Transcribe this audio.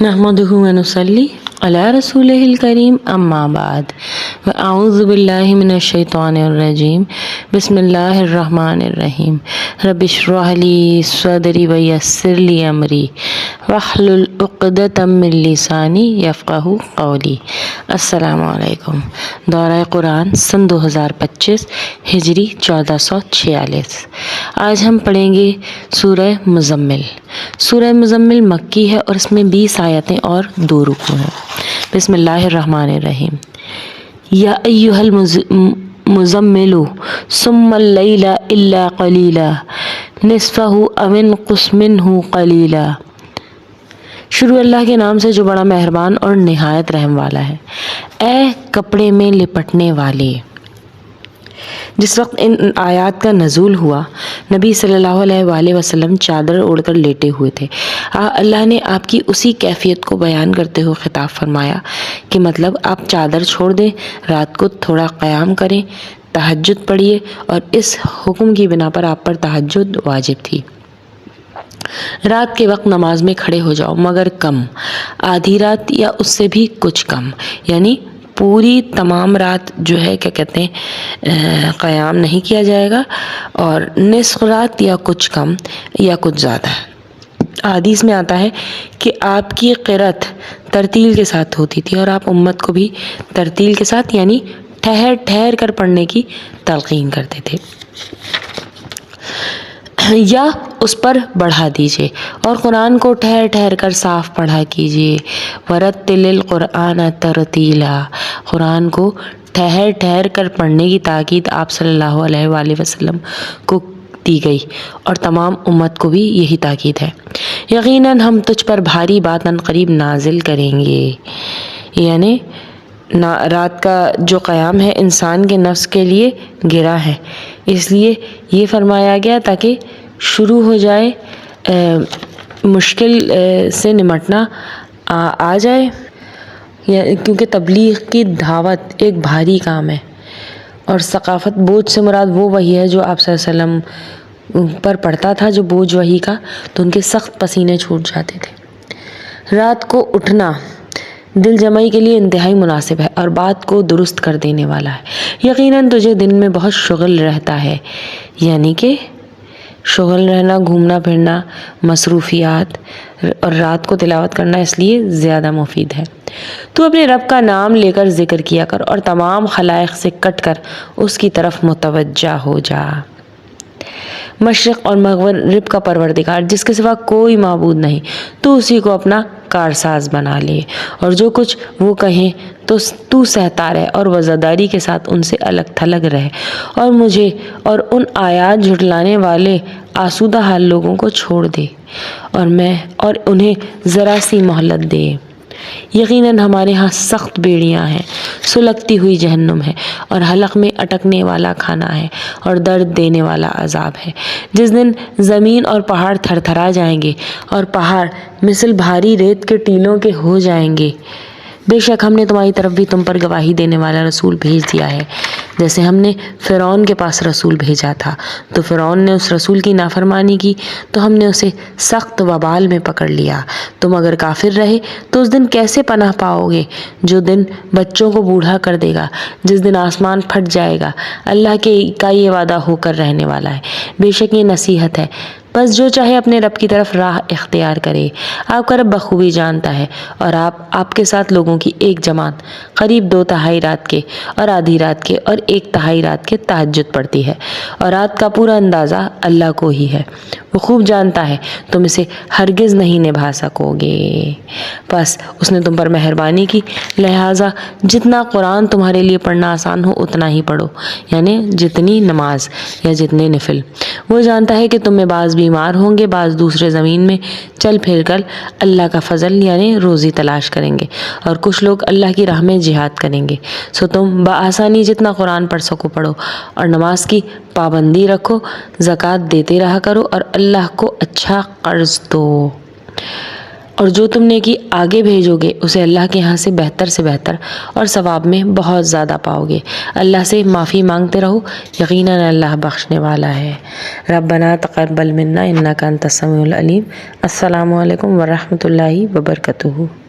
नहमदुहु व नुसल्ली अला रसूलिहिल करीम अम्मा बाद व अऊज़ु बिल्लाहि मिनश शैतानिर रजीम बिस्मिल्लाहिर रहमानिर रहीम रब्बिश्रह ली सदरी व यस्सिर ली अमरी वहलुल उक़दतम मिन लिसानी यफ़क़हू क़ौली। अस्सलामु अलैकुम। दौरा कुरान सन 2025 हिजरी 1446। आज हम पढ़ेंगे सूरह मुज़म्मिल। सूरह मुज़म्मिल मक्की है और इसमें 20 आयतें और 2 रुकू हैं। बिस्मिल्लाहिर्रहमानिर्रहीम। या अय्युहल मुज़म्मिलु सुम्मल लैला इल्ला क़लीला निस्फ़हु अव इनक़ुस मिन्हु क़लीला। शुरू अल्लाह के नाम से जो बड़ा मेहरबान और निहायत रहम वाला है। ए कपड़े में लिपटने वाले। जिस वक्त इन आयात का नज़ूल हुआ, नबी सल्लल्लाहु अलैहि वसल्लम चादर ओढ़कर लेटे हुए थे। अल्लाह ने आपकी उसी कैफियत को बयान करते हुए खिताब फरमाया कि मतलब आप चादर छोड़ दें, रात को थोड़ा क़याम करें, तहज्जुद पढ़िए, और इस हुक्म की बिना पर आप पर तहज्जुद वाजिब थी। रात के वक्त नमाज में खड़े हो जाओ, मगर कम, आधी रात या उससे भी कुछ कम, यानी पूरी तमाम रात जो है क्या कहते हैं क़याम नहीं किया जाएगा, और निस्फ़ रात या कुछ कम या कुछ ज़्यादा। हदीस में आता है कि आपकी क़िरात तरतील के साथ होती थी और आप उम्मत को भी तरतील के साथ यानी ठहर ठहर कर पढ़ने की तलक़ीन करते थे, या उस पर बढ़ा दीजिए और कुरान को ठहर ठहर कर साफ पढ़ा कीजिए। वरत्तिलिल कुरान तरतीला। कुरान को ठहर ठहर कर पढ़ने की ताकीद आप सल्लल्लाहु अलैहि वसल्लम को दी गई और तमाम उम्मत को भी यही ताकीद है। यकीनन हम तुझ पर भारी बात अनक़रीब नाजिल करेंगे। यानी रात का जो क़याम है इंसान के नफ्स के लिए गिरा है, इसलिए ये फरमाया गया ताकि शुरू हो जाए, मुश्किल से निमटना आ जाए, क्योंकि तबलीग की दावत एक भारी काम है। और सकाफ़त बोझ से मुराद वो वही है जो आप सल्लल्लाहु अलैहि वसल्लम पर पड़ता था, जो बोझ वही का, तो उनके सख्त पसीने छूट जाते थे। रात को उठना दिल जमाई के लिए इंतहाई मुनासिब है और बात को दुरुस्त कर देने वाला है। यकीनन तुझे दिन में बहुत शुगल रहता है, यानी कि शुगल रहना, घूमना फिरना, मसरूफियात, और रात को तिलावत करना इसलिए ज़्यादा मुफीद है। तू अपने रब का नाम लेकर ज़िक्र किया कर और तमाम खलाइक से कट कर उसकी तरफ मुतवज्जा हो जा। मशरिक़ और मग़रिब का परवरदिगार जिसके सिवा कोई माबूद नहीं, तो उसी को अपना कारसाज बना ले, और जो कुछ वो कहें तो तू सहता रहे और वज़ादारी के साथ उनसे अलग थलग रहे, और मुझे और उन आयात झुटलाने वाले आसूदा हाल लोगों को छोड़ दे और उन्हें ज़रा सी मोहलत दे। यकीनन हमारे यहाँ सख्त बेड़ियाँ हैं, सुलगती हुई जहन्नुम है, और हलक में अटकने वाला खाना है, और दर्द देने वाला अजाब है। जिस दिन ज़मीन और पहाड़ थरथरा जाएंगे और पहाड़ मिसल भारी रेत के टीलों के हो जाएंगे। बेशक हमने तुम्हारी तरफ भी तुम पर गवाही देने वाला रसूल भेज दिया है, जैसे हमने फ़िरौन के पास रसूल भेजा था, तो फ़िरौन ने उस रसूल की नाफरमानी की तो हमने उसे सख्त वबाल में पकड़ लिया। तुम अगर काफिर रहे तो उस दिन कैसे पनाह पाओगे, जो दिन बच्चों को बूढ़ा कर देगा, जिस दिन आसमान फट जाएगा। अल्लाह का ये वादा होकर रहने वाला है। बेशक ये नसीहत है, बस जो चाहे अपने रब की तरफ राह इख्तियार करे। आपका रब बखूबी जानता है, और आपके साथ लोगों की एक जमात करीब 2/3 रात के और आधी रात के और 1/3 रात के तहज्जुद पड़ती है, और रात का पूरा अंदाज़ा अल्लाह को ही है। वो खूब जानता है, तुम इसे हरगिज़ नहीं निभा सकोगे। बस उसने तुम पर मेहरबानी की, लिहाजा जितना कुरान तुम्हारे लिए पढ़ना आसान हो उतना ही पढ़ो, यानी जितनी नमाज या जितने नफिल। वो जानता है कि तुम में बाज़ बीमार होंगे, बाज़ दूसरे ज़मीन में चल फिर कर अल्लाह का फ़ज़ल यानी रोज़ी तलाश करेंगे, और कुछ लोग अल्लाह की राह में जिहाद करेंगे। सो तुम बआसानी जितना कुरान पढ़ सको पढ़ो, और नमाज की पाबंदी रखो, ज़कात देते रहा करो, और अल्लाह को अच्छा कर्ज दो। اور جو تم نیکی آگے بھیجو گے اسے اللہ کے ہاں سے بہتر اور ثواب میں بہت زیادہ پاؤ گے۔ اللہ سے معافی مانگتے رہو، یقیناً اللہ بخشنے والا ہے۔ ربنا تقبل منا انک انت السمیع العلیم۔ السلام علیکم ورحمۃ اللہ وبرکاتہ۔